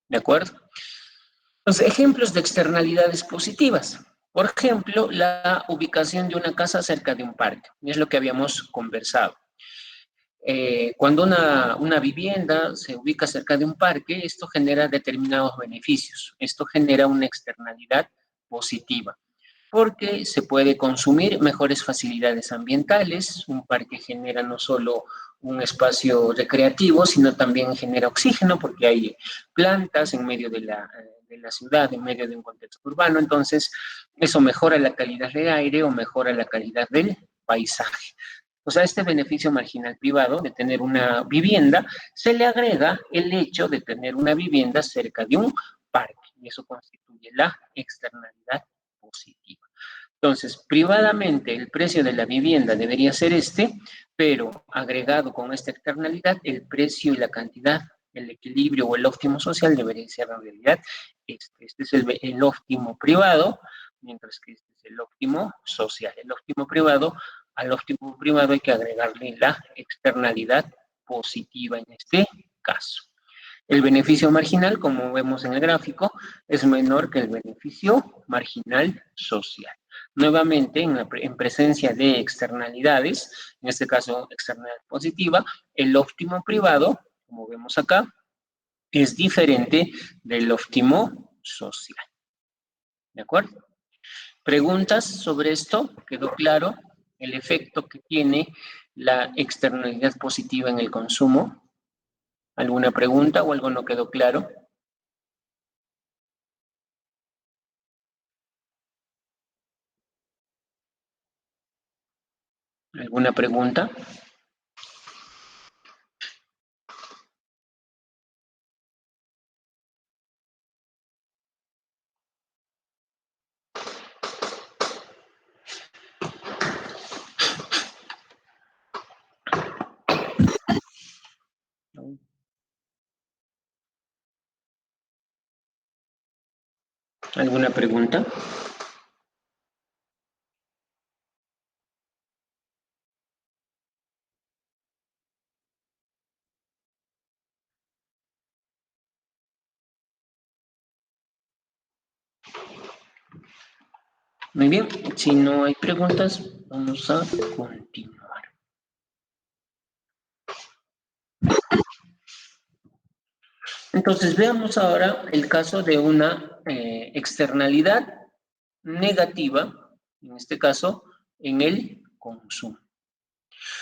¿De acuerdo? Los ejemplos de externalidades positivas. Por ejemplo, la ubicación de una casa cerca de un parque. Es lo que habíamos conversado. Cuando una vivienda se ubica cerca de un parque, esto genera determinados beneficios. Esto genera una externalidad positiva, porque se puede consumir mejores facilidades ambientales. Un parque genera no solo un espacio recreativo, sino también genera oxígeno, porque hay plantas en medio de la ciudad, en medio de un contexto urbano. Entonces, eso mejora la calidad del aire o mejora la calidad del paisaje. O sea, este beneficio marginal privado de tener una vivienda, se le agrega el hecho de tener una vivienda cerca de un parque, y eso constituye la externalidad positiva. Entonces, privadamente el precio de la vivienda debería ser este, pero agregado con esta externalidad, el precio y la cantidad, el equilibrio o el óptimo social debería ser en realidad este. Este es el óptimo privado, mientras que este es el óptimo social. El óptimo privado, al óptimo privado hay que agregarle la externalidad positiva en este caso. El beneficio marginal, como vemos en el gráfico, es menor que el beneficio marginal social. Nuevamente, en presencia de externalidades, en este caso externalidad positiva, el óptimo privado, como vemos acá, es diferente del óptimo social. ¿De acuerdo? ¿Preguntas sobre esto? ¿Quedó claro el efecto que tiene la externalidad positiva en el consumo? ¿Alguna pregunta o algo no quedó claro? ¿Alguna pregunta? ¿Alguna pregunta? Muy bien, si no hay preguntas, vamos a continuar. Entonces, veamos ahora el caso de una externalidad negativa, en este caso, en el consumo.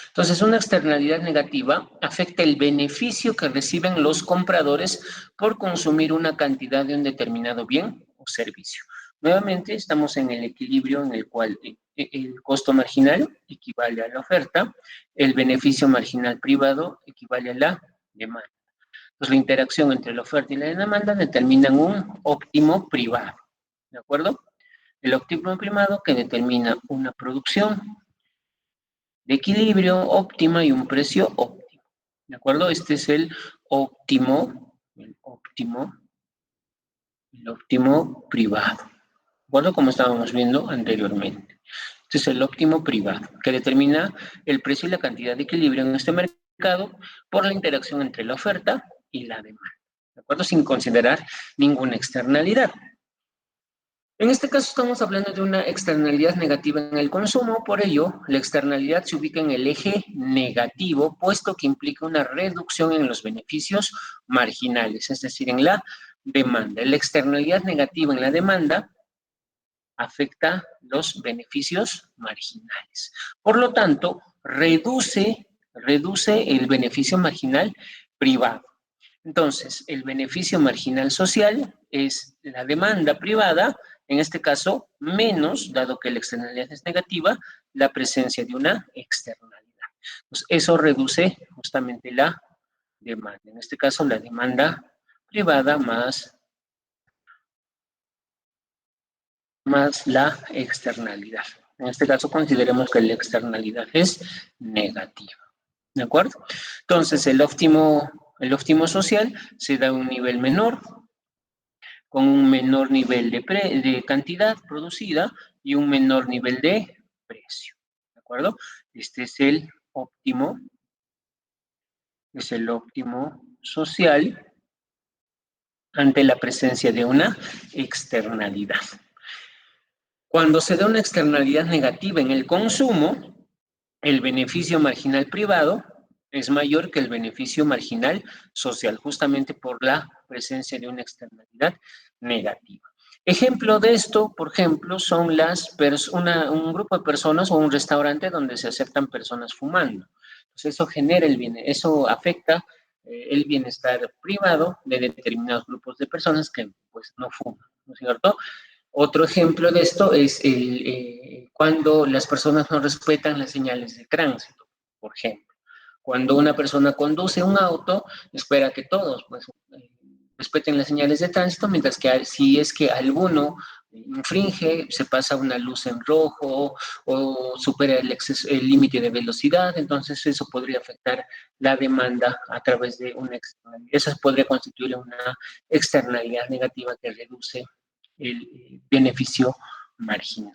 Entonces, una externalidad negativa afecta el beneficio que reciben los compradores por consumir una cantidad de un determinado bien o servicio. Nuevamente, estamos en el equilibrio en el cual el costo marginal equivale a la oferta, el beneficio marginal privado equivale a la demanda. Entonces, la interacción entre la oferta y la demanda determinan un óptimo privado, ¿de acuerdo? El óptimo privado que determina una producción de equilibrio óptima y un precio óptimo, ¿de acuerdo? Este es el óptimo, el óptimo privado, ¿de acuerdo? Como estábamos viendo anteriormente. Este es el óptimo privado, que determina el precio y la cantidad de equilibrio en este mercado por la interacción entre la oferta y la demanda, ¿de acuerdo? Sin considerar ninguna externalidad. En este caso estamos hablando de una externalidad negativa en el consumo, por ello la externalidad se ubica en el eje negativo, puesto que implica una reducción en los beneficios marginales, es decir, en la demanda. La externalidad negativa en la demanda afecta los beneficios marginales. Por lo tanto, reduce el beneficio marginal privado. Entonces, el beneficio marginal social es la demanda privada, en este caso, menos, dado que la externalidad es negativa, la presencia de una externalidad. Pues eso reduce justamente la demanda. En este caso, la demanda privada más la externalidad. En este caso, consideremos que la externalidad es negativa. ¿De acuerdo? Entonces, el óptimo social se da a un nivel menor, con un menor nivel de cantidad producida y un menor nivel de precio. ¿De acuerdo? Este es el óptimo social ante la presencia de una externalidad. Cuando se da una externalidad negativa en el consumo, el beneficio marginal privado es mayor que el beneficio marginal social, justamente por la presencia de una externalidad negativa. Ejemplo de esto, por ejemplo, son un grupo de personas o un restaurante donde se aceptan personas fumando. Entonces, eso afecta el bienestar privado de determinados grupos de personas que pues no fuman, ¿no es cierto? Otro ejemplo de esto es cuando las personas no respetan las señales de tránsito, por ejemplo. Cuando una persona conduce un auto, espera que todos pues, respeten las señales de tránsito, mientras que si es que alguno infringe, se pasa una luz en rojo o supera el límite de velocidad, entonces eso podría afectar la demanda a través de una externalidad. Eso podría constituir una externalidad negativa que reduce el beneficio marginal.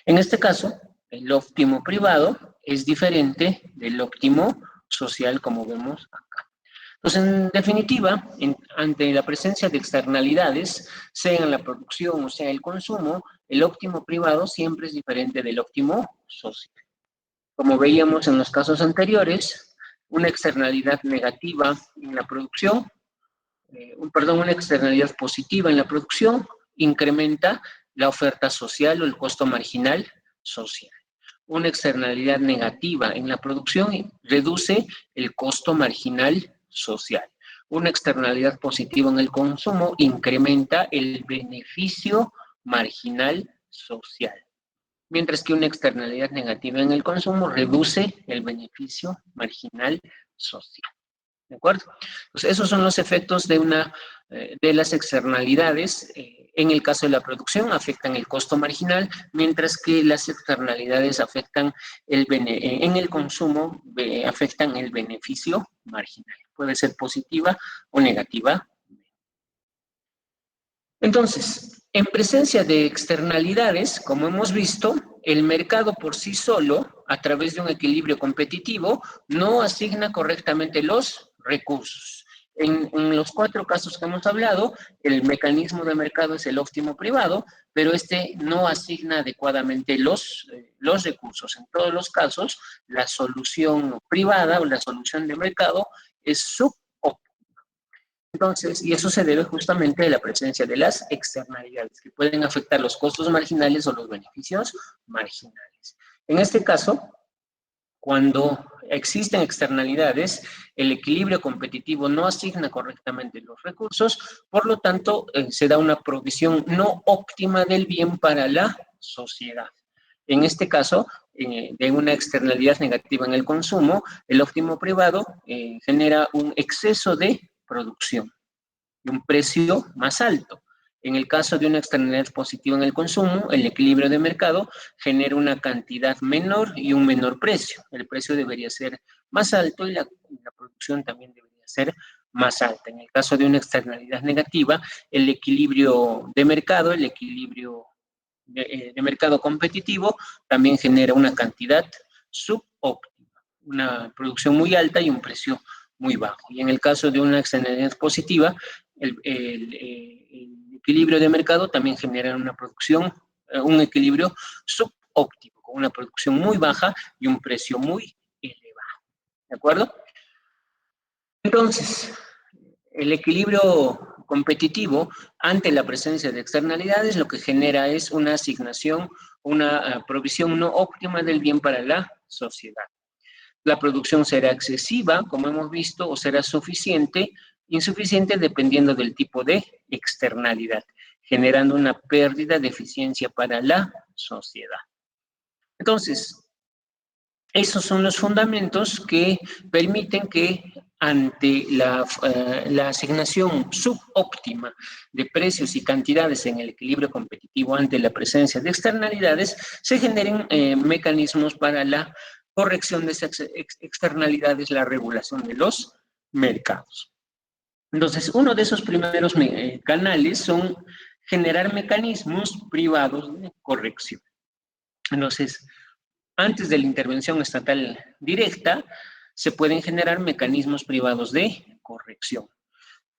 En este caso, el óptimo privado es diferente del óptimo social, como vemos acá. Entonces, en definitiva, ante la presencia de externalidades, sea en la producción o sea el consumo, el óptimo privado siempre es diferente del óptimo social. Como veíamos en los casos anteriores, una externalidad negativa en la producción, una externalidad positiva en la producción incrementa la oferta social o el costo marginal social. Una externalidad negativa en la producción reduce el costo marginal social. Una externalidad positiva en el consumo incrementa el beneficio marginal social. Mientras que una externalidad negativa en el consumo reduce el beneficio marginal social. ¿De acuerdo? Pues esos son los efectos de las externalidades. En el caso de la producción, afectan el costo marginal, mientras que las externalidades en el consumo, afectan el beneficio marginal. Puede ser positiva o negativa. Entonces, en presencia de externalidades, como hemos visto, el mercado por sí solo, a través de un equilibrio competitivo, no asigna correctamente los recursos. En los 4 casos que hemos hablado, el mecanismo de mercado es el óptimo privado, pero este no asigna adecuadamente los recursos. En todos los casos, la solución privada o la solución de mercado es subóptima. Entonces, y eso se debe justamente a la presencia de las externalidades que pueden afectar los costos marginales o los beneficios marginales. En este caso, cuando existen externalidades, el equilibrio competitivo no asigna correctamente los recursos, por lo tanto, se da una provisión no óptima del bien para la sociedad. En este caso, de una externalidad negativa en el consumo, el óptimo privado genera un exceso de producción y un precio más alto. En el caso de una externalidad positiva en el consumo, el equilibrio de mercado genera una cantidad menor y un menor precio. El precio debería ser más alto y la producción también debería ser más alta. En el caso de una externalidad negativa, el equilibrio de mercado, el equilibrio de mercado competitivo, también genera una cantidad subóptima, una producción muy alta y un precio muy bajo. Y en el caso de una externalidad positiva, el equilibrio de mercado también genera una producción, un equilibrio subóptimo, con una producción muy baja y un precio muy elevado. ¿De acuerdo? Entonces, el equilibrio competitivo ante la presencia de externalidades lo que genera es una asignación, una provisión no óptima del bien para la sociedad. La producción será excesiva, como hemos visto, o será insuficiente dependiendo del tipo de externalidad, generando una pérdida de eficiencia para la sociedad. Entonces, esos son los fundamentos que permiten que ante la asignación subóptima de precios y cantidades en el equilibrio competitivo ante la presencia de externalidades, se generen mecanismos para la corrección de esas externalidades, la regulación de los mercados. Entonces, uno de esos primeros canales son generar mecanismos privados de corrección. Entonces, antes de la intervención estatal directa, se pueden generar mecanismos privados de corrección.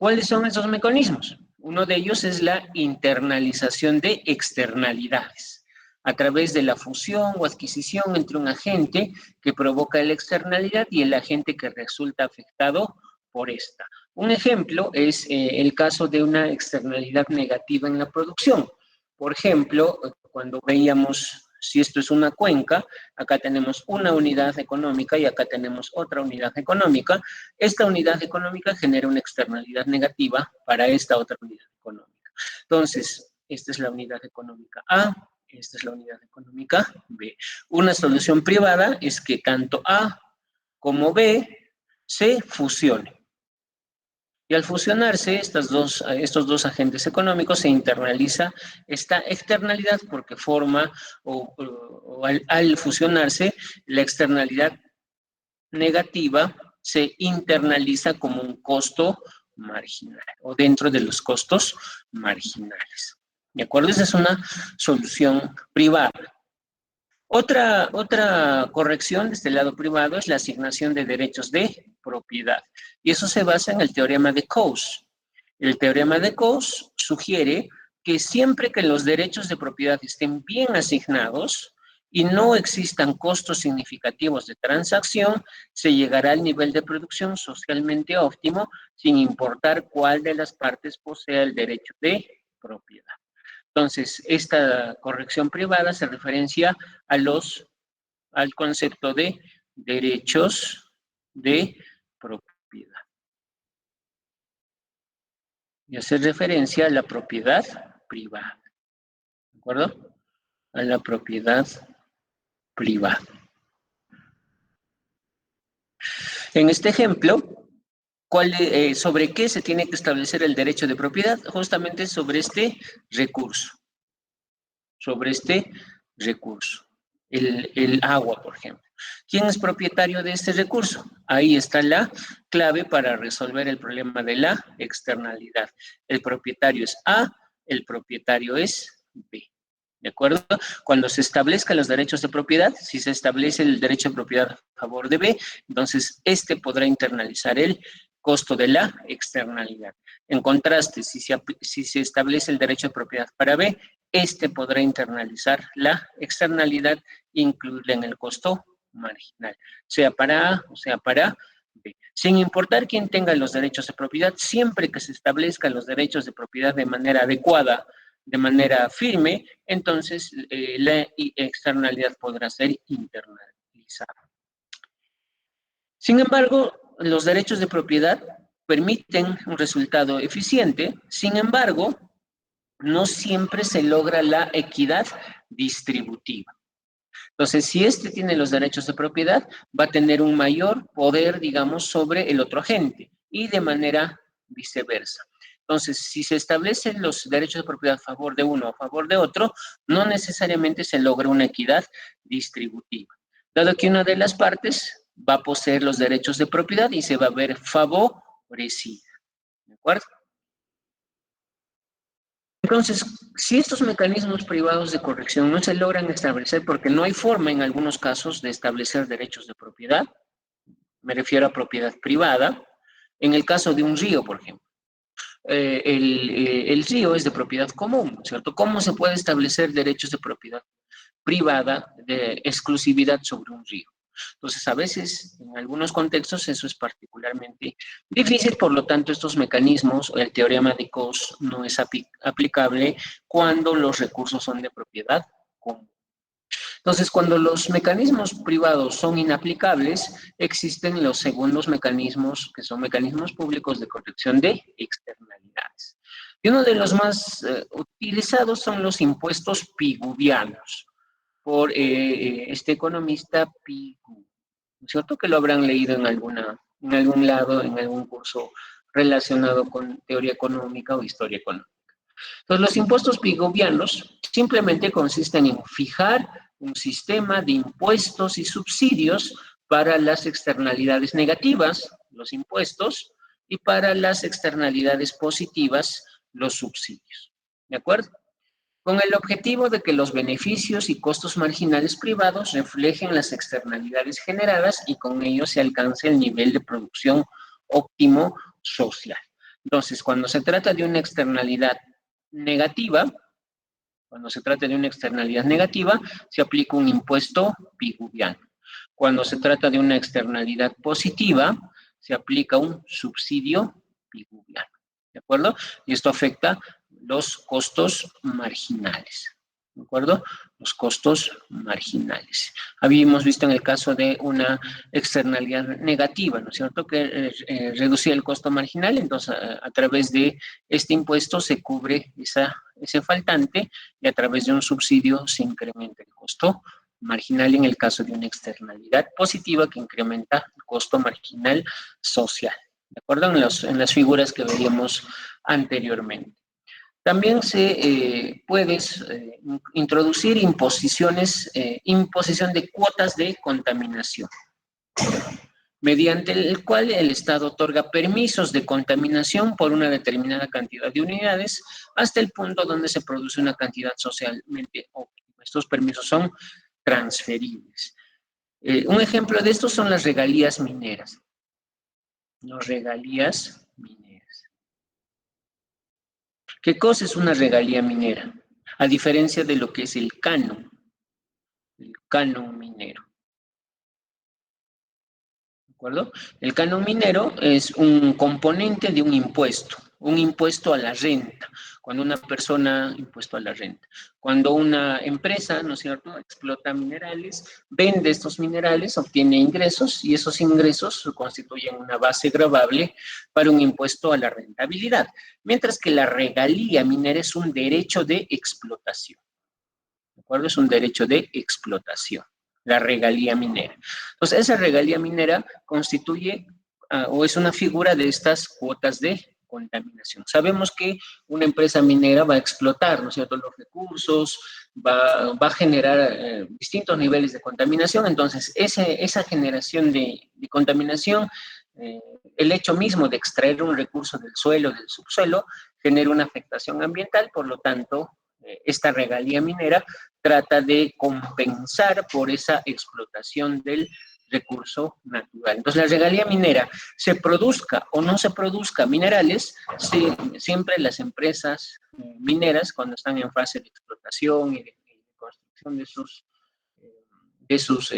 ¿Cuáles son esos mecanismos? Uno de ellos es la internalización de externalidades a través de la fusión o adquisición entre un agente que provoca la externalidad y el agente que resulta afectado por esta. Un ejemplo es el caso de una externalidad negativa en la producción. Por ejemplo, cuando veíamos, si esto es una cuenca, acá tenemos una unidad económica y acá tenemos otra unidad económica. Esta unidad económica genera una externalidad negativa para esta otra unidad económica. Entonces, esta es la unidad económica A, esta es la unidad económica B. Una solución privada es que tanto A como B se fusionen. Y al fusionarse estos dos agentes económicos, se internaliza esta externalidad porque forma, al fusionarse, la externalidad negativa se internaliza como un costo marginal o dentro de los costos marginales. ¿De acuerdo? Esa es una solución privada. Otra corrección de este lado privado es la asignación de derechos de propiedad. Y eso se basa en el teorema de Coase. El teorema de Coase sugiere que siempre que los derechos de propiedad estén bien asignados y no existan costos significativos de transacción, se llegará al nivel de producción socialmente óptimo sin importar cuál de las partes posea el derecho de propiedad. Entonces, esta corrección privada se referencia al concepto de derechos de propiedad. Y hace referencia a la propiedad privada. ¿De acuerdo? A la propiedad privada. En este ejemplo, ¿sobre qué se tiene que establecer el derecho de propiedad? Justamente sobre este recurso. Sobre este recurso. El agua, por ejemplo. ¿Quién es propietario de este recurso? Ahí está la clave para resolver el problema de la externalidad. El propietario es A, el propietario es B. ¿De acuerdo? Cuando se establezcan los derechos de propiedad, si se establece el derecho de propiedad a favor de B, entonces este podrá internalizar el costo de la externalidad. En contraste, si se establece el derecho de propiedad para B, este podrá internalizar la externalidad e incluirla en el costo marginal, sea para A o sea para B. Sin importar quién tenga los derechos de propiedad, siempre que se establezcan los derechos de propiedad de manera adecuada, de manera firme, entonces la externalidad podrá ser internalizada. Sin embargo, los derechos de propiedad permiten un resultado eficiente, sin embargo, no siempre se logra la equidad distributiva. Entonces, si este tiene los derechos de propiedad, va a tener un mayor poder, digamos, sobre el otro agente y de manera viceversa. Entonces, si se establecen los derechos de propiedad a favor de uno o a favor de otro, no necesariamente se logra una equidad distributiva. Dado que una de las partes va a poseer los derechos de propiedad y se va a ver favorecida. ¿De acuerdo? Entonces, si estos mecanismos privados de corrección no se logran establecer porque no hay forma en algunos casos de establecer derechos de propiedad, me refiero a propiedad privada, en el caso de un río, por ejemplo. El río es de propiedad común, ¿cierto? ¿Cómo se puede establecer derechos de propiedad privada, de exclusividad sobre un río? Entonces, a veces, en algunos contextos, eso es particularmente difícil, por lo tanto, estos mecanismos, el teorema de Coase no es aplicable cuando los recursos son de propiedad común. Entonces, cuando los mecanismos privados son inaplicables, existen los segundos mecanismos, que son mecanismos públicos de corrección de externalidades. Y uno de los más utilizados son los impuestos piguvianos, por este economista Pigou, ¿no es cierto? Que lo habrán leído en algún lado, en algún curso relacionado con teoría económica o historia económica. Entonces, los impuestos piguvianos simplemente consisten en fijar un sistema de impuestos y subsidios para las externalidades negativas, los impuestos, y para las externalidades positivas, los subsidios. ¿De acuerdo? Con el objetivo de que los beneficios y costos marginales privados reflejen las externalidades generadas y con ello se alcance el nivel de producción óptimo social. Entonces, cuando se trata de una externalidad negativa, se aplica un impuesto pigouviano. Cuando se trata de una externalidad positiva, se aplica un subsidio pigouviano. ¿De acuerdo? Y esto afecta los costos marginales. ¿De acuerdo? Los costos marginales. Habíamos visto en el caso de una externalidad negativa, ¿no es cierto?, que reducía el costo marginal, entonces a través de este impuesto se cubre ese faltante y a través de un subsidio se incrementa el costo marginal en el caso de una externalidad positiva que incrementa el costo marginal social. ¿De acuerdo? En las figuras que veíamos anteriormente. También se puede introducir imposición de cuotas de contaminación, mediante el cual el Estado otorga permisos de contaminación por una determinada cantidad de unidades hasta el punto donde se produce una cantidad socialmente óptima. Estos permisos son transferibles. Un ejemplo de esto son las regalías mineras. Las regalías mineras. ¿Qué cosa es una regalía minera? A diferencia de lo que es el canon minero. ¿De acuerdo? El canon minero es un componente de un impuesto a la renta. Cuando una persona, impuesto a la renta, cuando una empresa, ¿no es cierto?, explota minerales, vende estos minerales, obtiene ingresos y esos ingresos constituyen una base gravable para un impuesto a la rentabilidad, mientras que la regalía minera es un derecho de explotación. ¿De acuerdo? Es un derecho de explotación, la regalía minera. Entonces, esa regalía minera constituye o es una figura de estas cuotas de contaminación. Sabemos que una empresa minera va a explotar, ¿no es cierto?, los recursos, va a generar distintos niveles de contaminación. Entonces, esa generación de contaminación, el hecho mismo de extraer un recurso del suelo, del subsuelo, genera una afectación ambiental. Por lo tanto, esta regalía minera trata de compensar por esa explotación del recurso natural. Entonces, la regalía minera, se produzca o no se produzca minerales, siempre las empresas mineras, cuando están en fase de explotación y de construcción de sus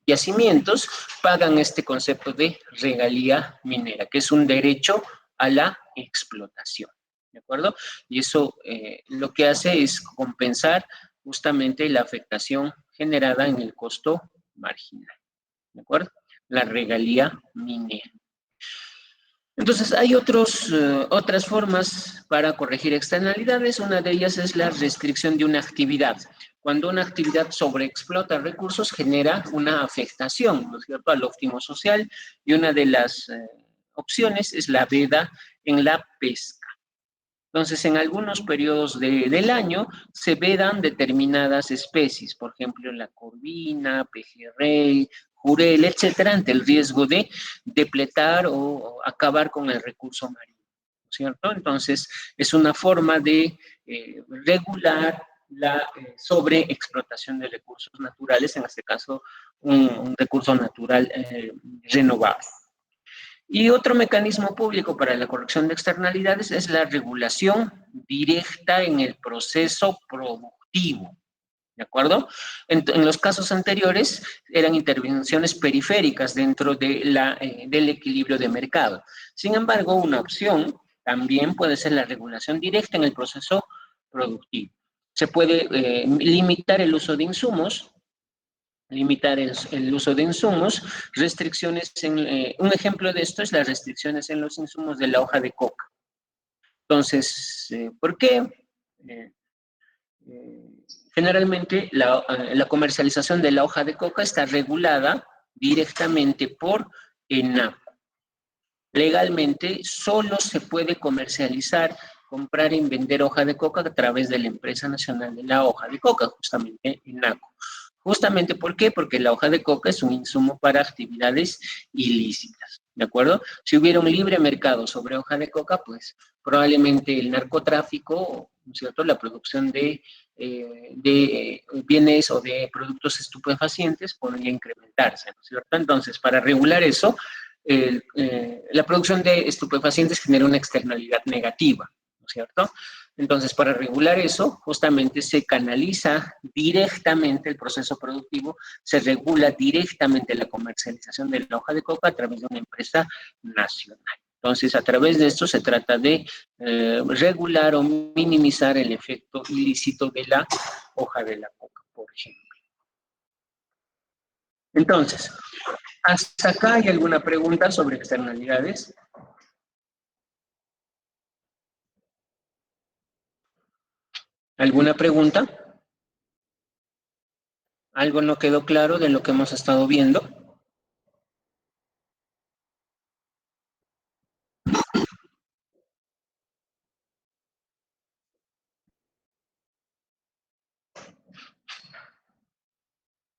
yacimientos, pagan este concepto de regalía minera, que es un derecho a la explotación. ¿De acuerdo? Y eso lo que hace es compensar justamente la afectación generada en el costo marginal. ¿De acuerdo? La regalía minera. Entonces, hay otras formas para corregir externalidades. Una de ellas es la restricción de una actividad. Cuando una actividad sobreexplota recursos, genera una afectación, ¿no es cierto?, al óptimo social, y una de las opciones es la veda en la pesca. Entonces, en algunos periodos del año se vedan determinadas especies, por ejemplo, la corvina, pejerrey, jurel, etcétera, ante el riesgo de depletar o acabar con el recurso marino, ¿no es cierto? Entonces, es una forma de regular la sobreexplotación de recursos naturales, en este caso, un recurso natural renovable. Y otro mecanismo público para la corrección de externalidades es la regulación directa en el proceso productivo. ¿De acuerdo? En los casos anteriores eran intervenciones periféricas dentro del equilibrio de mercado. Sin embargo, una opción también puede ser la regulación directa en el proceso productivo. Se puede limitar el uso de insumos, restricciones un ejemplo de esto es las restricciones en los insumos de la hoja de coca. Entonces, ¿por qué? Generalmente la comercialización de la hoja de coca está regulada directamente por ENACO. Legalmente solo se puede comercializar, comprar y vender hoja de coca a través de la Empresa Nacional de la Hoja de Coca, justamente ENACO. Justamente, ¿por qué? Porque la hoja de coca es un insumo para actividades ilícitas, ¿de acuerdo? Si hubiera un libre mercado sobre hoja de coca, pues probablemente el narcotráfico, ¿no es cierto?, la producción de bienes o de productos estupefacientes podría incrementarse, ¿no es cierto? Entonces, para regular eso, la producción de estupefacientes genera una externalidad negativa, ¿no es cierto? Entonces, para regular eso, justamente se canaliza directamente el proceso productivo, se regula directamente la comercialización de la hoja de coca a través de una empresa nacional. Entonces, a través de esto se trata de regular o minimizar el efecto ilícito de la hoja de la coca, por ejemplo. Entonces, ¿hasta acá hay alguna pregunta sobre externalidades? ¿Alguna pregunta? ¿Algo no quedó claro de lo que hemos estado viendo?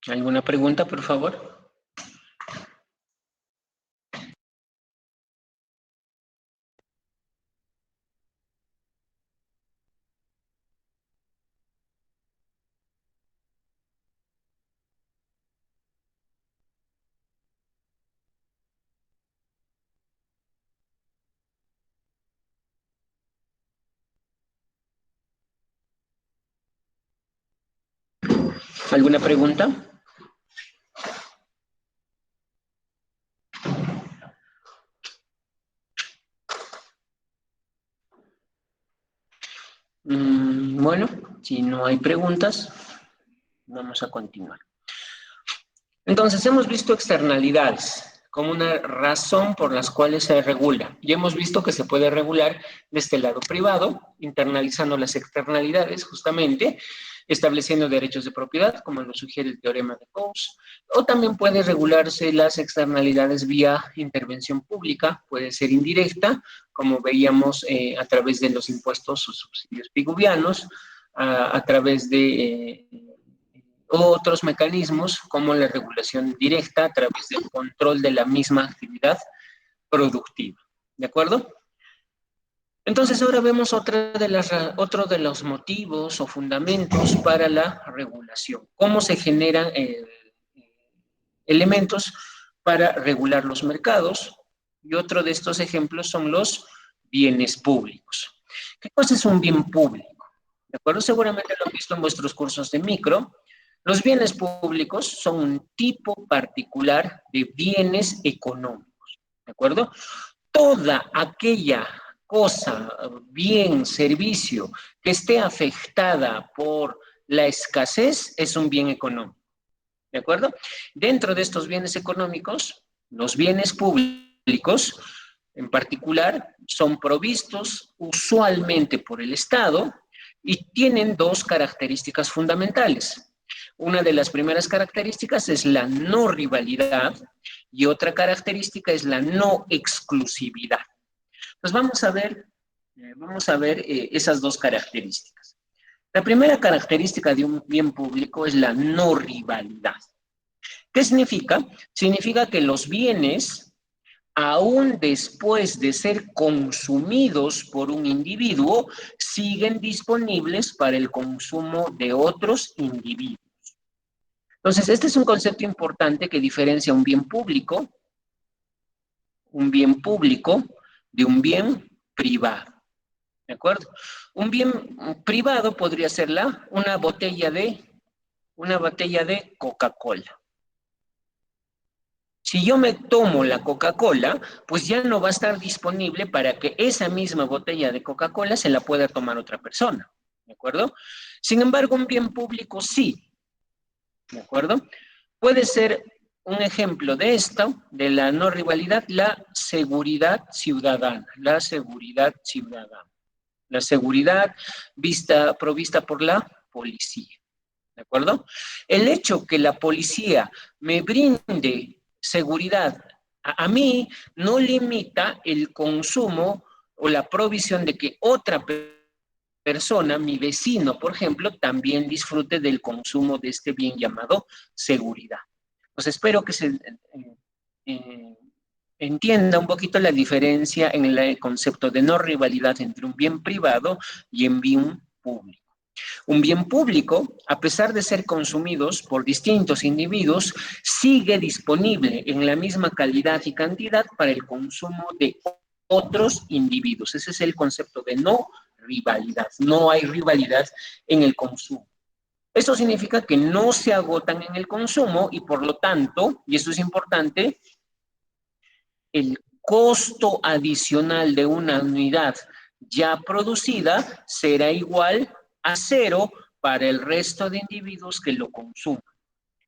¿Alguna pregunta, por favor? ¿Alguna pregunta? Bueno, si no hay preguntas, vamos a continuar. Entonces, hemos visto externalidades como una razón por las cuales se regula. Y hemos visto que se puede regular desde el lado privado, internalizando las externalidades, justamente, estableciendo derechos de propiedad, como lo sugiere el teorema de Coase, o también puede regularse las externalidades vía intervención pública, puede ser indirecta, como veíamos a través de los impuestos o subsidios piguvianos, a través de otros mecanismos como la regulación directa a través del control de la misma actividad productiva. ¿De acuerdo? Entonces ahora vemos otro de los motivos o fundamentos para la regulación. ¿Cómo se generan elementos para regular los mercados? Y otro de estos ejemplos son los bienes públicos. ¿Qué cosa es un bien público? ¿De acuerdo? Seguramente lo han visto en vuestros cursos de micro. Los bienes públicos son un tipo particular de bienes económicos. ¿De acuerdo? Toda aquella cosa, bien, servicio que esté afectada por la escasez es un bien económico. ¿De acuerdo? Dentro de estos bienes económicos, los bienes públicos, en particular, son provistos usualmente por el Estado y tienen dos características fundamentales. Una de las primeras características es la no rivalidad y otra característica es la no exclusividad. Pues vamos a ver esas dos características. La primera característica de un bien público es la no rivalidad. ¿Qué significa? Significa que los bienes, aún después de ser consumidos por un individuo, siguen disponibles para el consumo de otros individuos. Entonces, este es un concepto importante que diferencia un bien público de un bien privado. ¿De acuerdo? Un bien privado podría ser una botella de Coca-Cola. Si yo me tomo la Coca-Cola, pues ya no va a estar disponible para que esa misma botella de Coca-Cola se la pueda tomar otra persona. ¿De acuerdo? Sin embargo, un bien público sí. ¿De acuerdo? Puede ser un ejemplo de esto, de la no rivalidad, la seguridad ciudadana. La seguridad ciudadana. La seguridad provista por la policía. ¿De acuerdo? El hecho que la policía me brinde seguridad a mí no limita el consumo o la provisión de que otra persona, mi vecino, por ejemplo, también disfrute del consumo de este bien llamado seguridad. Pues espero que se eh, entienda un poquito la diferencia en el concepto de no rivalidad entre un bien privado y un bien público. Un bien público, a pesar de ser consumidos por distintos individuos, sigue disponible en la misma calidad y cantidad para el consumo de otros individuos. Ese es el concepto de no rivalidad. No hay rivalidad en el consumo. Esto significa que no se agotan en el consumo y por lo tanto, y esto es importante, el costo adicional de una unidad ya producida será igual a cero para el resto de individuos que lo consuman.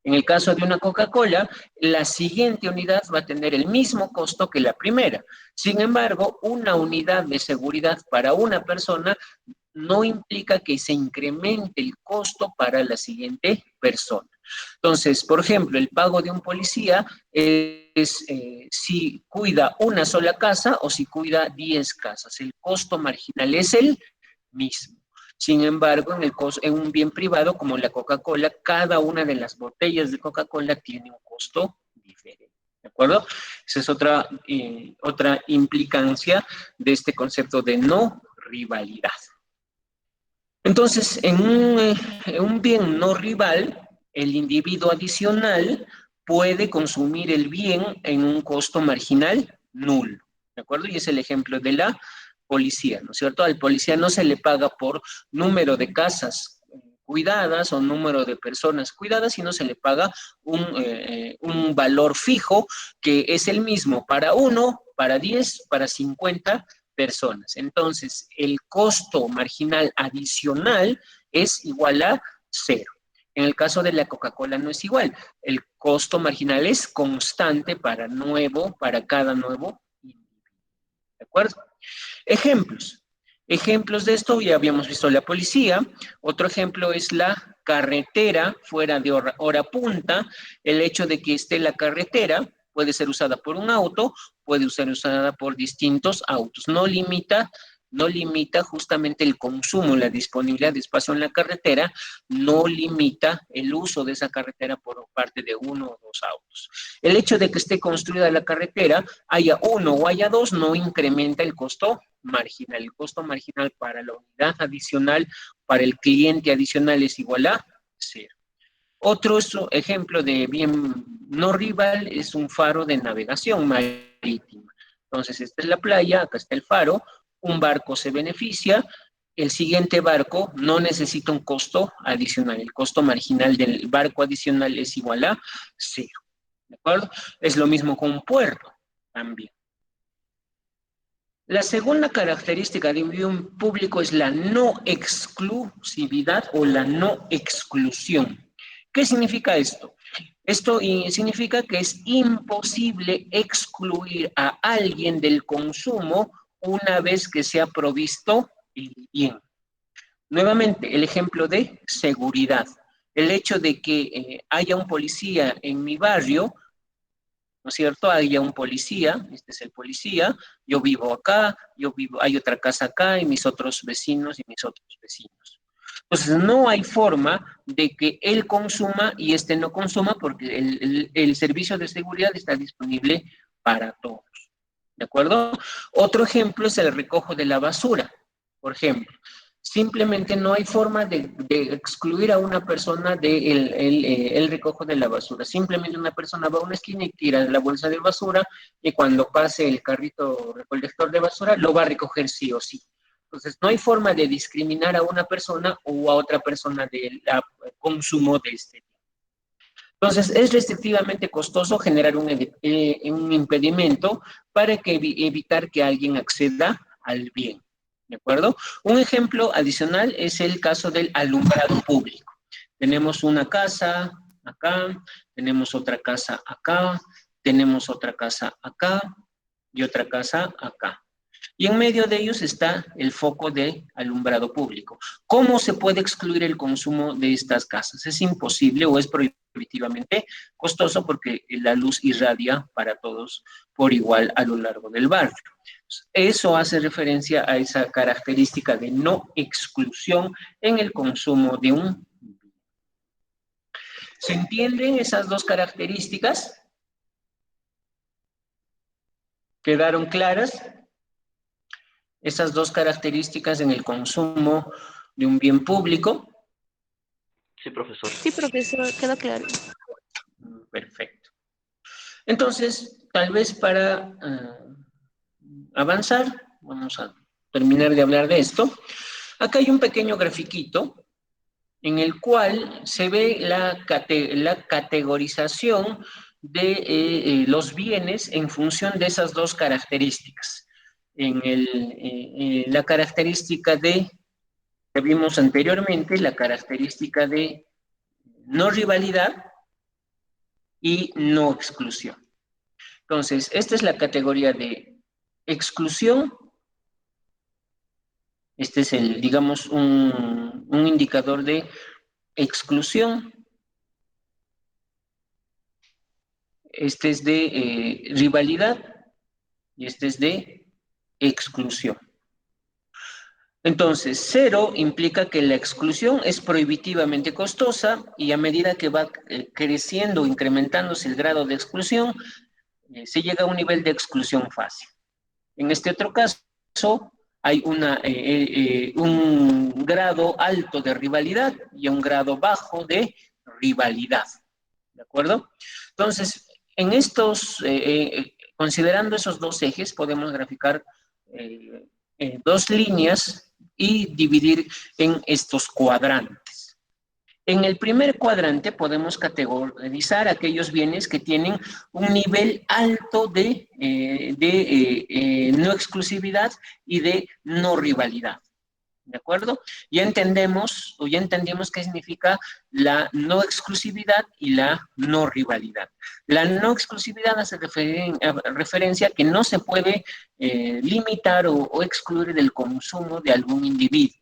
En el caso de una Coca-Cola, la siguiente unidad va a tener el mismo costo que la primera. Sin embargo, una unidad de seguridad para una persona no implica que se incremente el costo para la siguiente persona. Entonces, por ejemplo, el pago de un policía es si cuida una sola casa o si cuida 10 casas. El costo marginal es el mismo. Sin embargo, en un bien privado como la Coca-Cola, cada una de las botellas de Coca-Cola tiene un costo diferente. ¿De acuerdo? Esa es otra implicancia de este concepto de no rivalidad. Entonces, en un bien no rival, el individuo adicional puede consumir el bien en un costo marginal nulo, ¿de acuerdo? Y es el ejemplo de la policía, ¿no es cierto? Al policía no se le paga por número de casas cuidadas o número de personas cuidadas, sino se le paga un valor fijo que es el mismo para 1, para 10, para 50 personas. Entonces, el costo marginal adicional es igual a cero. En el caso de la Coca-Cola no es igual. El costo marginal es constante para cada nuevo individuo. ¿De acuerdo? Ejemplos. Ejemplos de esto, ya habíamos visto la policía. Otro ejemplo es la carretera fuera de hora punta. El hecho de que esté la carretera puede ser usada por un auto, puede ser usada por distintos autos. No limita justamente el consumo, la disponibilidad de espacio en la carretera, no limita el uso de esa carretera por parte de uno o dos autos. El hecho de que esté construida la carretera, haya uno o haya dos, no incrementa el costo marginal. El costo marginal para la unidad adicional, para el cliente adicional es igual a cero. Otro ejemplo de bien no rival es un faro de navegación marítima. Entonces, esta es la playa, acá está el faro, un barco se beneficia, el siguiente barco no necesita un costo adicional, el costo marginal del barco adicional es igual a cero, ¿de acuerdo? Es lo mismo con un puerto también. La segunda característica de un bien público es la no exclusividad o la no exclusión. ¿Qué significa esto? Esto significa que es imposible excluir a alguien del consumo una vez que se ha provisto el bien. Nuevamente, el ejemplo de seguridad. El hecho de que haya un policía en mi barrio, ¿no es cierto? Haya un policía, este es el policía, yo vivo acá, hay otra casa acá y mis otros vecinos y mis otros vecinos. Entonces, no hay forma de que él consuma y este no consuma porque el servicio de seguridad está disponible para todos. ¿De acuerdo? Otro ejemplo es el recojo de la basura. Por ejemplo, simplemente no hay forma de excluir a una persona del recojo de la basura. Simplemente una persona va a una esquina y tira la bolsa de basura y cuando pase el carrito recolector de basura lo va a recoger sí o sí. Entonces, no hay forma de discriminar a una persona o a otra persona del consumo de este tipo. Entonces, es restrictivamente costoso generar un impedimento para evitar que alguien acceda al bien. ¿De acuerdo? Un ejemplo adicional es el caso del alumbrado público. Tenemos una casa acá, tenemos otra casa acá, tenemos otra casa acá y otra casa acá. Y en medio de ellos está el foco de alumbrado público. ¿Cómo se puede excluir el consumo de estas casas? Es imposible o es prohibitivamente costoso porque la luz irradia para todos por igual a lo largo del barrio. Eso hace referencia a esa característica de no exclusión en el consumo de un bien. ¿Se entienden esas dos características? ¿Quedaron claras? Esas dos características en el consumo de un bien público. Sí, profesor. Sí, profesor, quedó claro. Perfecto. Entonces, tal vez para avanzar, vamos a terminar de hablar de esto. Acá hay un pequeño grafiquito en el cual se ve la categorización de los bienes en función de esas dos características. La característica que vimos anteriormente, la característica de no rivalidad y no exclusión. Entonces, esta es la categoría de exclusión. Este es digamos, un indicador de exclusión. Este es de rivalidad y este es de exclusión. Entonces, 0 implica que la exclusión es prohibitivamente costosa y a medida que va creciendo, incrementándose el grado de exclusión, se llega a un nivel de exclusión fácil. En este otro caso, hay un grado alto de rivalidad y un grado bajo de rivalidad. ¿De acuerdo? Entonces, considerando esos dos ejes, podemos graficar dos líneas y dividir en estos cuadrantes. En el primer cuadrante podemos categorizar aquellos bienes que tienen un nivel alto de no exclusividad y de no rivalidad. ¿De acuerdo? Ya entendimos qué significa la no exclusividad y la no rivalidad. La no exclusividad hace referencia a que no se puede limitar o excluir del consumo de algún individuo.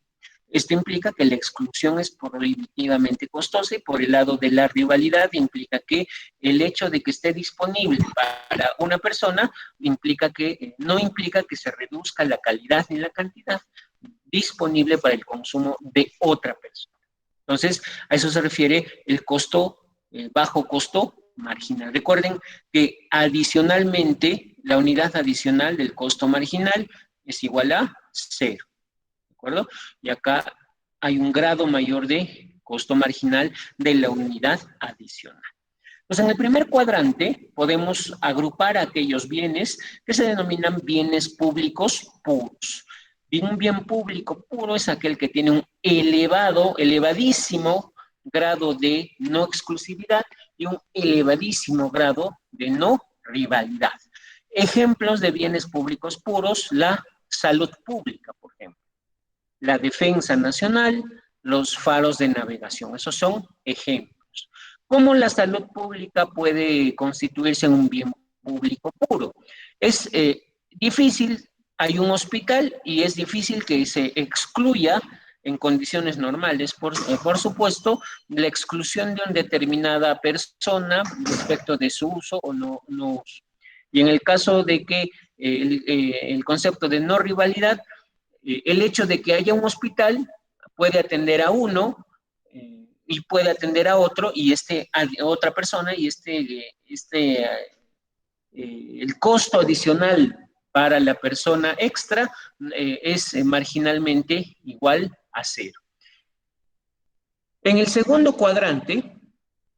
Esto implica que la exclusión es prohibitivamente costosa y por el lado de la rivalidad implica que el hecho de que esté disponible para una persona no implica que se reduzca la calidad ni la cantidad disponible para el consumo de otra persona. Entonces, a eso se refiere el bajo costo marginal. Recuerden que adicionalmente, la unidad adicional del costo marginal es igual a 0. ¿De acuerdo? Y acá hay un grado mayor de costo marginal de la unidad adicional. Pues en el primer cuadrante podemos agrupar aquellos bienes que se denominan bienes públicos puros. Un bien público puro es aquel que tiene un elevadísimo grado de no exclusividad y un elevadísimo grado de no rivalidad. Ejemplos de bienes públicos puros, la salud pública, por ejemplo, la defensa nacional, los faros de navegación. Esos son ejemplos. ¿Cómo la salud pública puede constituirse en un bien público puro? Es difícil. Hay un hospital y es difícil que se excluya en condiciones normales, por supuesto, la exclusión de una determinada persona respecto de su uso o no uso. Y en el caso de que el concepto de no rivalidad, el hecho de que haya un hospital puede atender a uno y puede atender a otro y a otra persona y el costo adicional para la persona extra es marginalmente igual a 0. En el segundo cuadrante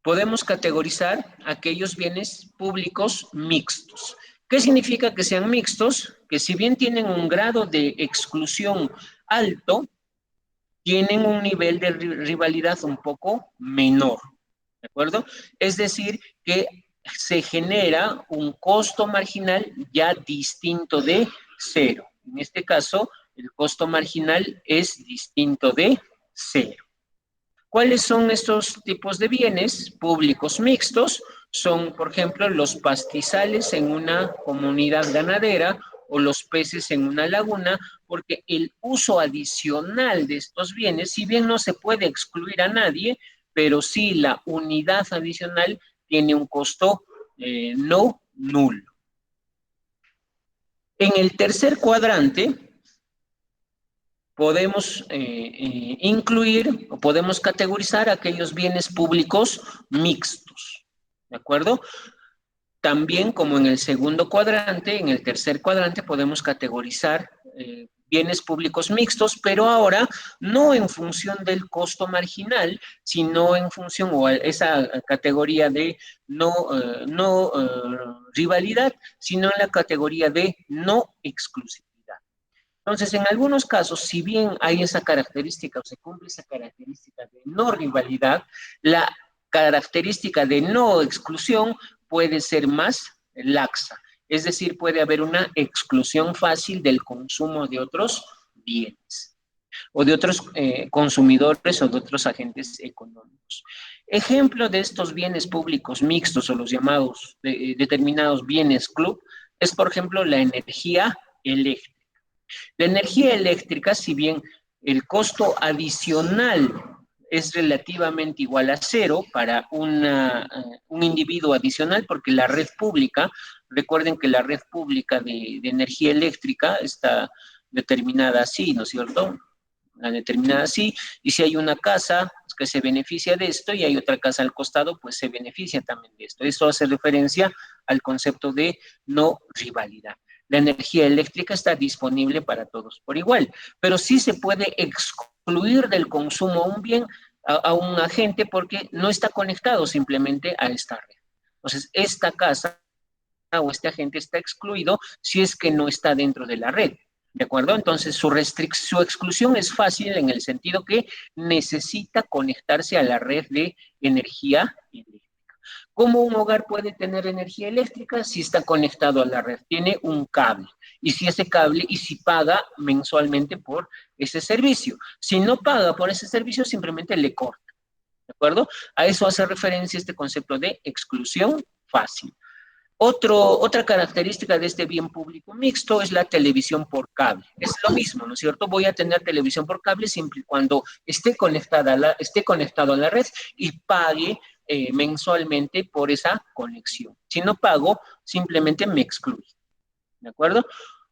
podemos categorizar aquellos bienes públicos mixtos. ¿Qué significa que sean mixtos? Que si bien tienen un grado de exclusión alto, tienen un nivel de rivalidad un poco menor. ¿De acuerdo? Es decir, que se genera un costo marginal ya distinto de 0. En este caso, el costo marginal es distinto de 0. ¿Cuáles son estos tipos de bienes públicos mixtos? Son, por ejemplo, los pastizales en una comunidad ganadera o los peces en una laguna, porque el uso adicional de estos bienes, si bien no se puede excluir a nadie, pero sí la unidad adicional tiene un costo no nulo. En el tercer cuadrante podemos incluir o podemos categorizar aquellos bienes públicos mixtos, ¿de acuerdo? También como en el segundo cuadrante, en el tercer cuadrante podemos categorizar bienes públicos mixtos, pero ahora no en función del costo marginal, sino en función o esa categoría de no rivalidad, sino en la categoría de no exclusividad. Entonces, en algunos casos, si bien hay esa característica o se cumple esa característica de no rivalidad, la característica de no exclusión puede ser más laxa. Es decir, puede haber una exclusión fácil del consumo de otros bienes o de otros consumidores o de otros agentes económicos. Ejemplo de estos bienes públicos mixtos o los llamados determinados bienes club es, por ejemplo, la energía eléctrica. La energía eléctrica, si bien el costo adicional es relativamente igual a cero para un individuo adicional, porque la red pública, recuerden que la red pública de energía eléctrica está determinada así, ¿no es cierto? Determinada así, y si hay una casa que se beneficia de esto y hay otra casa al costado, pues se beneficia también de esto. Esto hace referencia al concepto de no rivalidad. La energía eléctrica está disponible para todos por igual, pero sí se puede excluir del consumo un bien a un agente porque no está conectado simplemente a esta red. Entonces, esta casa o este agente está excluido si es que no está dentro de la red. ¿De acuerdo? Entonces, su exclusión es fácil en el sentido que necesita conectarse a la red de energía eléctrica. ¿Cómo un hogar puede tener energía eléctrica? Si está conectado a la red, tiene un cable. Y si ese cable, y si paga mensualmente por ese servicio. Si no paga por ese servicio, simplemente le corta. ¿De acuerdo? A eso hace referencia este concepto de exclusión fácil. Otra característica de este bien público mixto es la televisión por cable. Es lo mismo, ¿no es cierto? Voy a tener televisión por cable siempre y cuando esté conectado a la red y pague mensualmente por esa conexión. Si no pago, simplemente me excluye. ¿De acuerdo?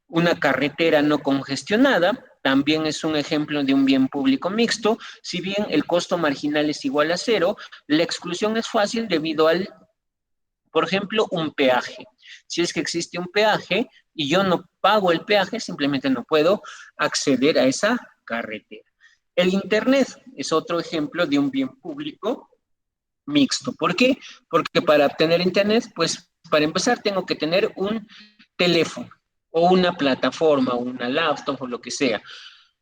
Una carretera no congestionada también es un ejemplo de un bien público mixto. Si bien el costo marginal es igual a cero, la exclusión es fácil debido al, por ejemplo, un peaje. Si es que existe un peaje y yo no pago el peaje, simplemente no puedo acceder a esa carretera. El Internet es otro ejemplo de un bien público mixto. ¿Por qué? Porque para obtener Internet, pues para empezar tengo que tener un teléfono o una plataforma o una laptop o lo que sea,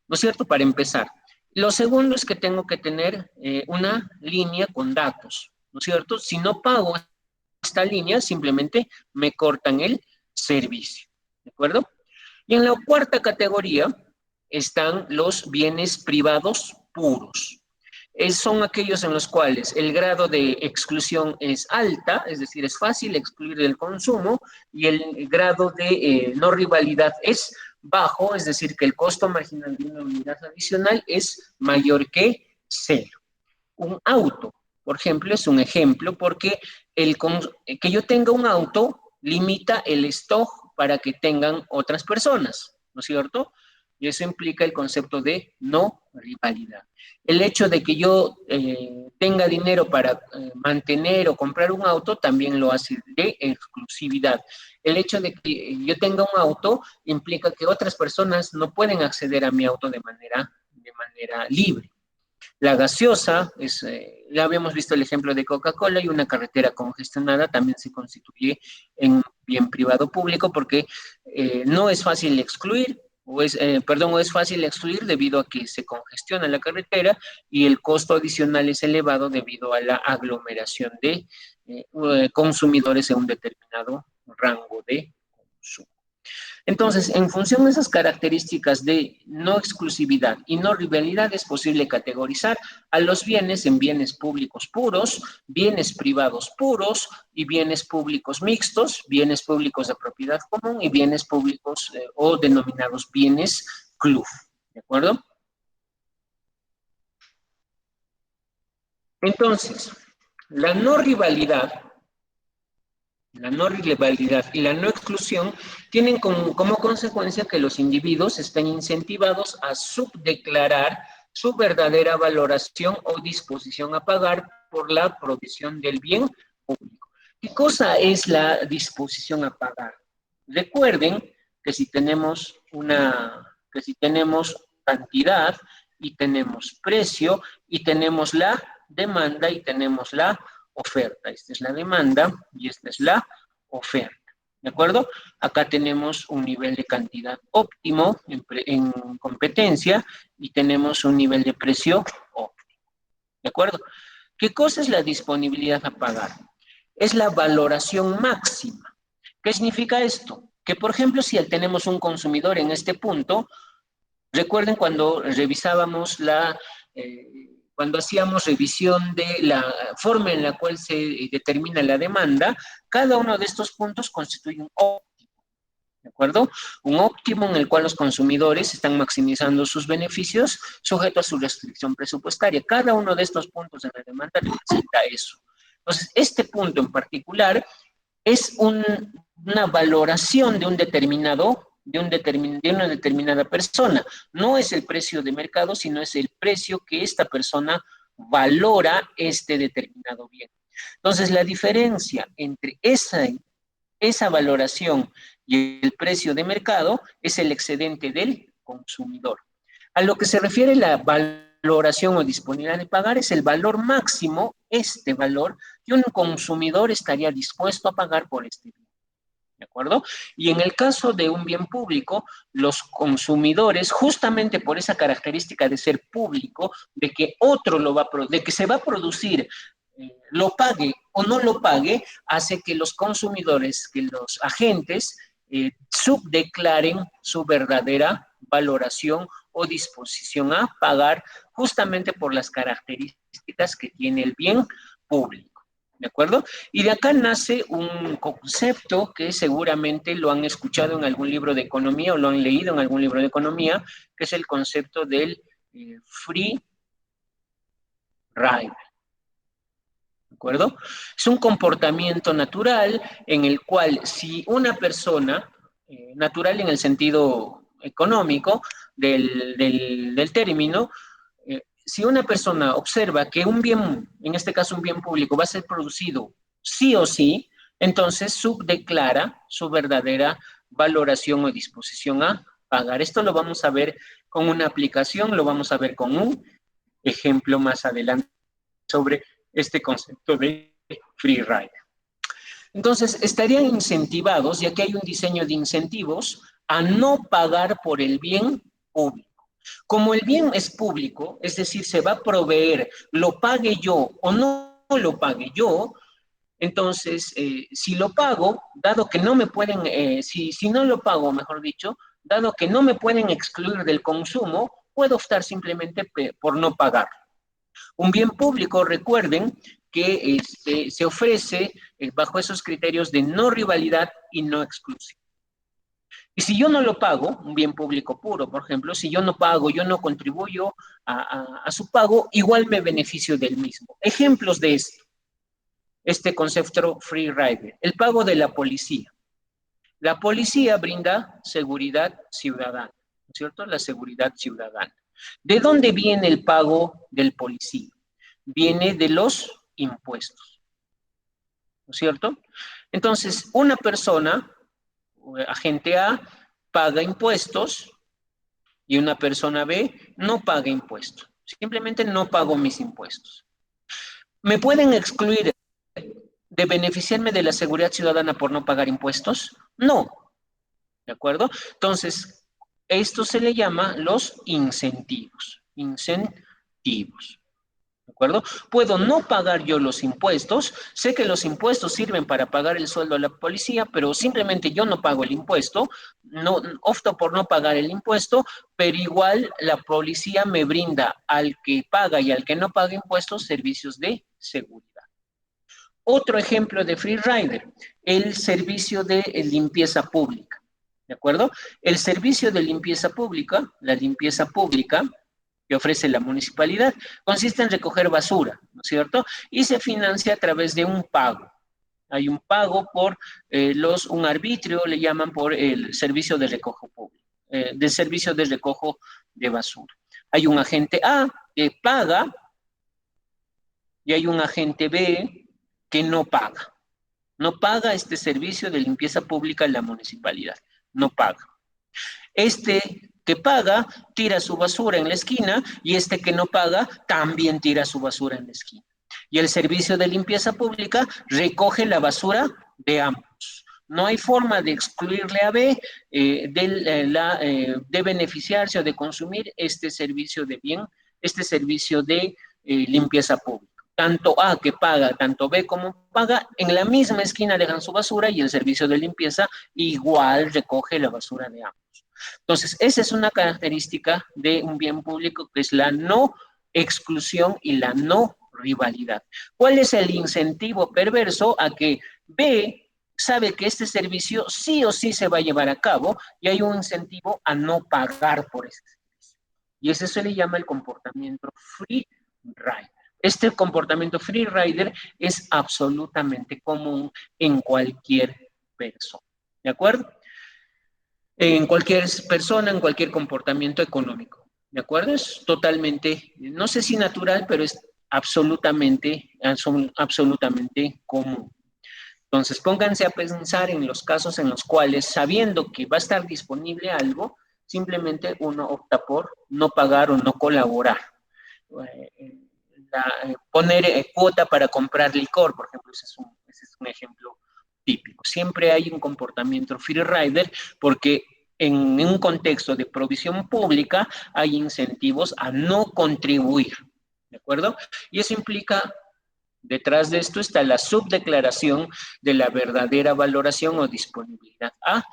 ¿no es cierto? Para empezar. Lo segundo es que tengo que tener una línea con datos, ¿no es cierto? Si no pago esta línea, simplemente me cortan el servicio, ¿de acuerdo? Y en la cuarta categoría están los bienes privados puros. Son aquellos en los cuales el grado de exclusión es alta, es decir, es fácil excluir del consumo, y el grado de no rivalidad es bajo, es decir, que el costo marginal de una unidad adicional es mayor que cero. Un auto, por ejemplo, es un ejemplo porque que yo tenga un auto limita el stock para que tengan otras personas, ¿no es cierto? Y eso implica el concepto de no rivalidad. El hecho de que yo tenga dinero para mantener o comprar un auto también lo hace de exclusividad. El hecho de que yo tenga un auto implica que otras personas no pueden acceder a mi auto de manera libre. La gaseosa, ya habíamos visto el ejemplo de Coca-Cola, y una carretera congestionada también se constituye en bien privado público porque no es fácil excluir, o es fácil excluir debido a que se congestiona la carretera y el costo adicional es elevado debido a la aglomeración de consumidores en un determinado rango de consumo. Entonces, en función de esas características de no exclusividad y no rivalidad, es posible categorizar a los bienes en bienes públicos puros, bienes privados puros y bienes públicos mixtos, bienes públicos de propiedad común y bienes públicos o denominados bienes club. ¿De acuerdo? Entonces, la no rivalidad y la no exclusión tienen como consecuencia que los individuos estén incentivados a subdeclarar su verdadera valoración o disposición a pagar por la provisión del bien público. ¿Qué cosa es la disposición a pagar? Recuerden que si tenemos una que si tenemos cantidad y tenemos precio y tenemos la demanda y tenemos la oferta. Esta es la demanda y esta es la oferta. ¿De acuerdo? Acá tenemos un nivel de cantidad óptimo en competencia y tenemos un nivel de precio óptimo. ¿De acuerdo? ¿Qué cosa es la disponibilidad a pagar? Es la valoración máxima. ¿Qué significa esto? Que, por ejemplo, si tenemos un consumidor en este punto, recuerden cuando revisábamos cuando hacíamos revisión de la forma en la cual se determina la demanda, cada uno de estos puntos constituye un óptimo, ¿de acuerdo? Un óptimo en el cual los consumidores están maximizando sus beneficios sujeto a su restricción presupuestaria. Cada uno de estos puntos en la demanda representa eso. Entonces, este punto en particular es una valoración de una determinada persona. No es el precio de mercado, sino es el precio que esta persona valora este determinado bien. Entonces, la diferencia entre esa valoración y el precio de mercado es el excedente del consumidor. A lo que se refiere la valoración o disponibilidad de pagar es el valor máximo, este valor, que un consumidor estaría dispuesto a pagar por este bien. ¿De acuerdo? Y en el caso de un bien público, los consumidores, justamente por esa característica de ser público, de que de que se va a producir, lo pague o no lo pague, hace que los consumidores, que los agentes, subdeclaren su verdadera valoración o disposición a pagar justamente por las características que tiene el bien público. ¿De acuerdo? Y de acá nace un concepto que seguramente lo han escuchado en algún libro de economía o lo han leído en algún libro de economía, que es el concepto del free ride. ¿De acuerdo? Es un comportamiento natural en el cual si una persona, natural en el sentido económico del término, si una persona observa que un bien, en este caso un bien público, va a ser producido sí o sí, entonces subdeclara su verdadera valoración o disposición a pagar. Esto lo vamos a ver con una aplicación, lo vamos a ver con un ejemplo más adelante sobre este concepto de free ride. Entonces, estarían incentivados, ya que hay un diseño de incentivos, a no pagar por el bien público. Como el bien es público, es decir, se va a proveer, lo pague yo o no lo pague yo, entonces, si lo pago, dado que no me pueden, si no lo pago, mejor dicho, dado que no me pueden excluir del consumo, puedo optar simplemente por no pagar. Un bien público, recuerden que se ofrece bajo esos criterios de no rivalidad y no exclusión. Y si yo no lo pago, un bien público puro, por ejemplo, si yo no pago, yo no contribuyo a su pago, igual me beneficio del mismo. Ejemplos de esto, este concepto free rider, el pago de la policía. La policía brinda seguridad ciudadana, ¿no es cierto? La seguridad ciudadana. ¿De dónde viene el pago del policía? Viene de los impuestos, ¿no es cierto? Entonces, una persona, agente A, paga impuestos y una persona B no paga impuestos. Simplemente no pago mis impuestos. ¿Me pueden excluir de beneficiarme de la seguridad ciudadana por no pagar impuestos? No. ¿De acuerdo? Entonces, esto se le llama los incentivos. Incentivos. ¿De acuerdo? Puedo no pagar yo los impuestos, sé que los impuestos sirven para pagar el sueldo a la policía, pero simplemente yo no pago el impuesto, no, opto por no pagar el impuesto, pero igual la policía me brinda al que paga y al que no paga impuestos servicios de seguridad. Otro ejemplo de free rider, el servicio de limpieza pública. ¿De acuerdo? El servicio de limpieza pública, la limpieza pública, que ofrece la municipalidad, consiste en recoger basura, ¿no es cierto? Y se financia a través de un pago. Hay un pago por un arbitrio, le llaman por el servicio de recojo público, del servicio de recojo de basura. Hay un agente A que paga y hay un agente B que no paga. No paga este servicio de limpieza pública en la municipalidad, no paga. Este que paga tira su basura en la esquina y este que no paga también tira su basura en la esquina. Y el servicio de limpieza pública recoge la basura de ambos. No hay forma de excluirle a B de beneficiarse o de consumir este servicio de bien, este servicio de limpieza pública. Tanto A que paga, tanto B como paga, en la misma esquina dejan su basura y el servicio de limpieza igual recoge la basura de ambos. Entonces, esa es una característica de un bien público que es la no exclusión y la no rivalidad. ¿Cuál es el incentivo perverso a que B sabe que este servicio sí o sí se va a llevar a cabo y hay un incentivo a no pagar por ese servicio? Y ese se le llama el comportamiento free rider. Este comportamiento free rider es absolutamente común en cualquier persona, ¿de acuerdo? En cualquier persona, en cualquier comportamiento económico, ¿de acuerdo? Es totalmente, no sé si natural, pero es absolutamente común. Entonces, pónganse a pensar en los casos en los cuales, sabiendo que va a estar disponible algo, simplemente uno opta por no pagar o no colaborar. Poner cuota para comprar licor, por ejemplo, ese es un ejemplo típico. Siempre hay un comportamiento free rider porque en un contexto de provisión pública hay incentivos a no contribuir, ¿de acuerdo? Y eso implica, detrás de esto está la subdeclaración de la verdadera valoración o disponibilidad A,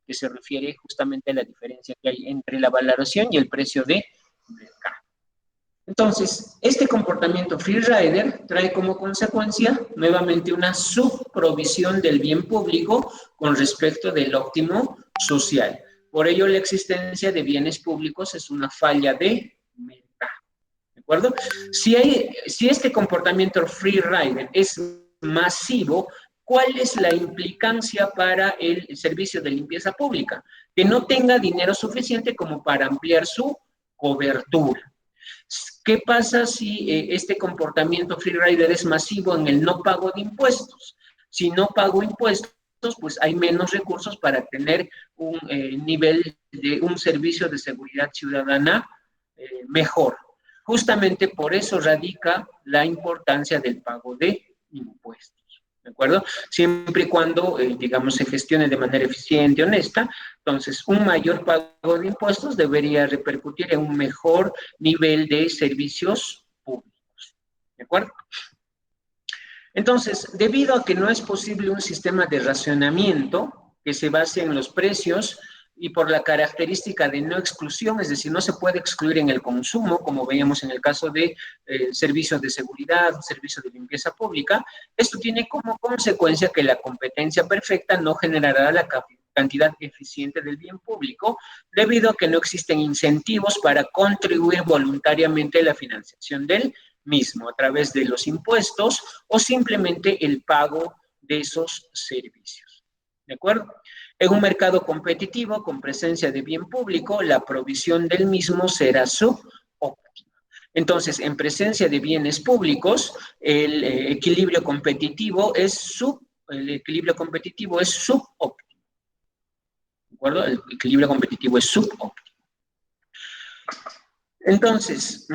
que se refiere justamente a la diferencia que hay entre la valoración y el precio de mercado. Entonces, este comportamiento free rider trae como consecuencia nuevamente una subprovisión del bien público con respecto del óptimo social. Por ello, la existencia de bienes públicos es una falla de mercado. ¿De acuerdo? Si este comportamiento free rider es masivo, ¿cuál es la implicancia para el servicio de limpieza pública? Que no tenga dinero suficiente como para ampliar su cobertura. ¿Qué pasa si este comportamiento free rider es masivo en el no pago de impuestos? Si no pago impuestos, pues hay menos recursos para tener un nivel de un servicio de seguridad ciudadana mejor. Justamente por eso radica la importancia del pago de impuestos. ¿De acuerdo? Siempre y cuando, digamos, se gestione de manera eficiente y honesta, entonces un mayor pago de impuestos debería repercutir en un mejor nivel de servicios públicos. ¿De acuerdo? Entonces, debido a que no es posible un sistema de racionamiento que se base en los precios y por la característica de no exclusión, es decir, no se puede excluir en el consumo, como veíamos en el caso de servicios de seguridad, servicios de limpieza pública, esto tiene como consecuencia que la competencia perfecta no generará la cantidad eficiente del bien público, debido a que no existen incentivos para contribuir voluntariamente a la financiación del mismo, a través de los impuestos o simplemente el pago de esos servicios. ¿De acuerdo? En un mercado competitivo con presencia de bien público, la provisión del mismo será subóptima. Entonces, en presencia de bienes públicos, el equilibrio competitivo es subóptimo. ¿De acuerdo? El equilibrio competitivo es subóptimo. Entonces,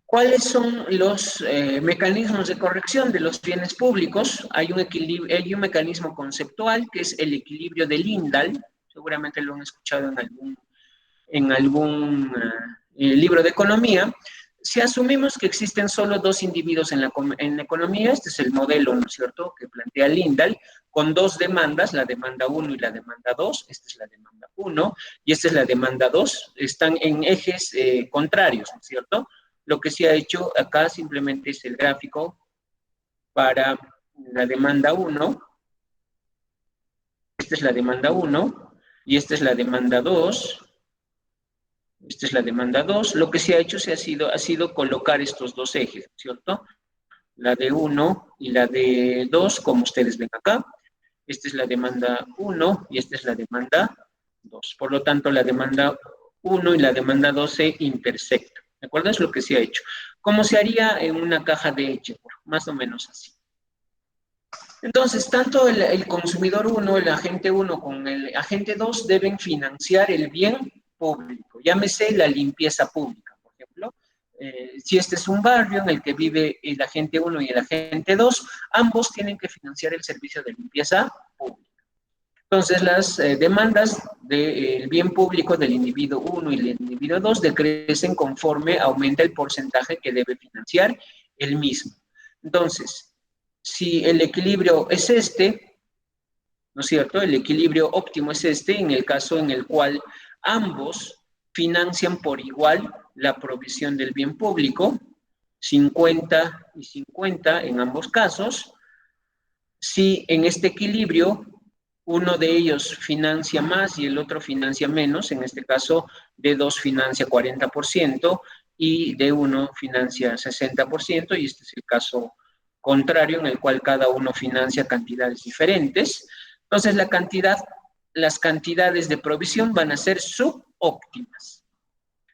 ¿cuáles son los mecanismos de corrección de los bienes públicos? Hay un mecanismo conceptual que es el equilibrio de Lindahl, seguramente lo han escuchado en algún libro de economía. Si asumimos que existen solo dos individuos en la economía, este es el modelo, ¿no es cierto?, que plantea Lindahl, con dos demandas, la demanda 1 y la demanda 2, esta es la demanda 1 y esta es la demanda 2, están en ejes contrarios, ¿no es cierto? Lo que se ha hecho acá simplemente es el gráfico para la demanda 1, esta es la demanda 1 y esta es la demanda 2. Esta es la demanda 2. Lo que se ha hecho ha sido colocar estos dos ejes, ¿cierto? La de 1 y la de 2, como ustedes ven acá. Esta es la demanda 1 y esta es la demanda 2. Por lo tanto, la demanda 1 y la demanda 2 se intersectan. ¿De acuerdo? Es lo que se ha hecho. ¿Cómo se haría en una caja de Echeford? Más o menos así. Entonces, tanto el consumidor 1, el agente 1 con el agente 2 deben financiar el bien público. Llámese la limpieza pública, por ejemplo. Si este es un barrio en el que vive el agente 1 y el agente 2, ambos tienen que financiar el servicio de limpieza pública. Entonces, las demandas del bien público del individuo 1 y del individuo 2 decrecen conforme aumenta el porcentaje que debe financiar el mismo. Entonces, si el equilibrio es este, ¿no es cierto? El equilibrio óptimo es este, en el caso en el cual ambos financian por igual la provisión del bien público, 50 y 50 en ambos casos. Si en este equilibrio uno de ellos financia más y el otro financia menos, en este caso D2 financia 40% y D1 financia 60%, y este es el caso contrario en el cual cada uno financia cantidades diferentes. Entonces las cantidades de provisión van a ser subóptimas.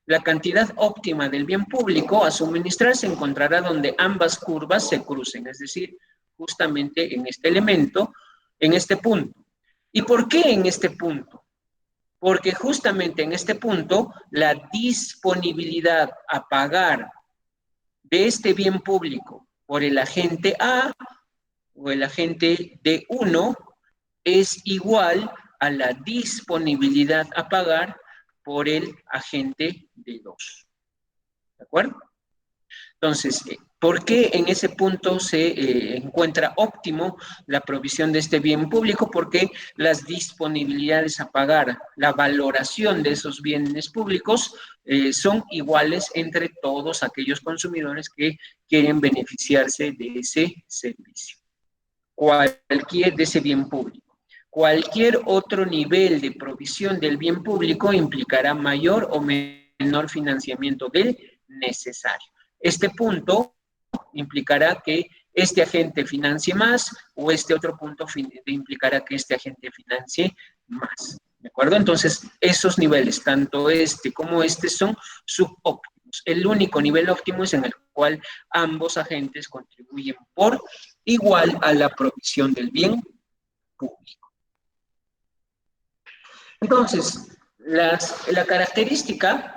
La cantidad óptima del bien público a suministrar se encontrará donde ambas curvas se crucen, es decir, justamente en este elemento, en este punto. ¿Y por qué en este punto? Porque justamente en este punto la disponibilidad a pagar de este bien público por el agente A o el agente D1 es igual a la disponibilidad a pagar por el agente D2. ¿De acuerdo? Entonces, ¿por qué en ese punto se encuentra óptimo la provisión de este bien público? Porque las disponibilidades a pagar, la valoración de esos bienes públicos son iguales entre todos aquellos consumidores que quieren beneficiarse de ese servicio. Cualquier de ese bien público. Cualquier otro nivel de provisión del bien público implicará mayor o menor financiamiento del necesario. Este punto implicará que este agente financie más o este otro punto implicará que este agente financie más. ¿De acuerdo? Entonces, esos niveles, tanto este como este, son subóptimos. El único nivel óptimo es en el cual ambos agentes contribuyen por igual a la provisión del bien público. Entonces, la característica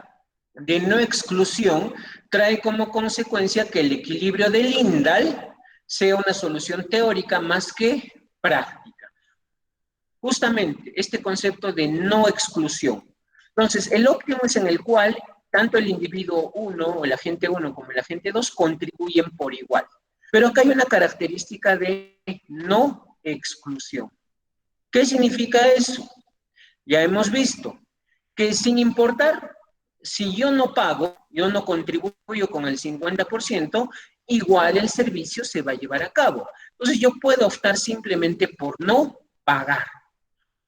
de no exclusión trae como consecuencia que el equilibrio de Lindahl sea una solución teórica más que práctica. Justamente este concepto de no exclusión. Entonces, el óptimo es en el cual tanto el individuo 1 o el agente 1 como el agente 2 contribuyen por igual. Pero acá hay una característica de no exclusión. ¿Qué significa eso? Ya hemos visto que sin importar si yo no pago, yo no contribuyo con el 50%, igual el servicio se va a llevar a cabo. Entonces yo puedo optar simplemente por no pagar,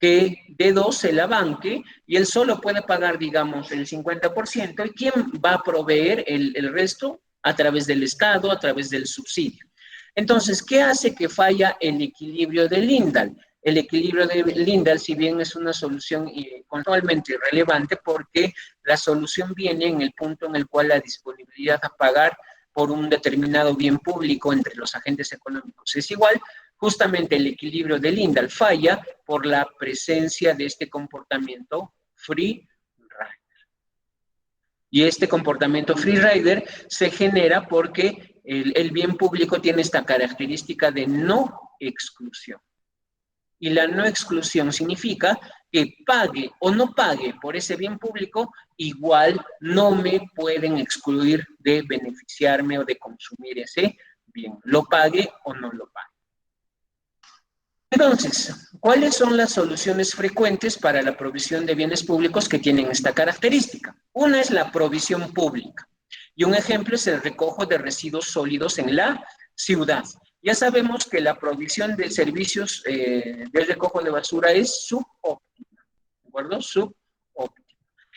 que D2 se la banque y él solo puede pagar, digamos, el 50%, y ¿quién va a proveer el resto? A través del Estado, a través del subsidio. Entonces, ¿qué hace que falla el equilibrio de Lindahl? El equilibrio de Lindahl, si bien es una solución conceptualmente irrelevante, porque la solución viene en el punto en el cual la disponibilidad a pagar por un determinado bien público entre los agentes económicos es igual, justamente el equilibrio de Lindahl falla por la presencia de este comportamiento free rider. Y este comportamiento free rider se genera porque el bien público tiene esta característica de no exclusión. Y la no exclusión significa que pague o no pague por ese bien público, igual no me pueden excluir de beneficiarme o de consumir ese bien, lo pague o no lo pague. Entonces, ¿cuáles son las soluciones frecuentes para la provisión de bienes públicos que tienen esta característica? Una es la provisión pública. Y un ejemplo es el recojo de residuos sólidos en la ciudad. Ya sabemos que la provisión de servicios del recojo de basura es subóptima, ¿de acuerdo? Subóptima.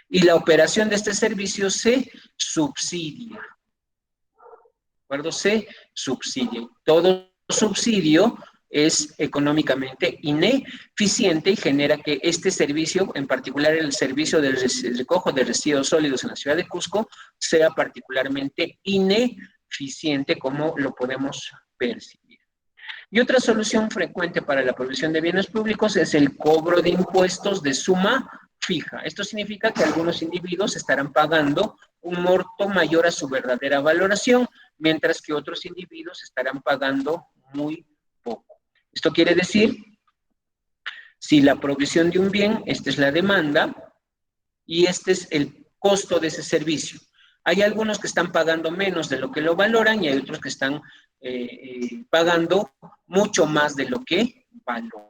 Y la operación de este servicio se subsidia, ¿de acuerdo? Se subsidia. Todo subsidio es económicamente ineficiente y genera que este servicio, en particular el servicio del recojo de residuos sólidos en la ciudad de Cusco, sea particularmente ineficiente, como lo podemos percibir. Y otra solución frecuente para la provisión de bienes públicos es el cobro de impuestos de suma fija. Esto significa que algunos individuos estarán pagando un monto mayor a su verdadera valoración, mientras que otros individuos estarán pagando muy poco. Esto quiere decir, si la provisión de un bien, esta es la demanda y este es el costo de ese servicio. Hay algunos que están pagando menos de lo que lo valoran y hay otros que están pagando mucho más de lo que valoran.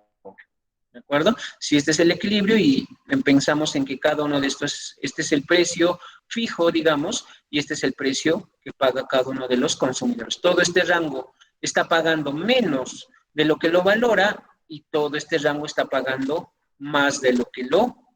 ¿De acuerdo? Si este es el equilibrio y pensamos en que cada uno de estos, este es el precio fijo, digamos, y este es el precio que paga cada uno de los consumidores. Todo este rango está pagando menos de lo que lo valora y todo este rango está pagando más de lo que lo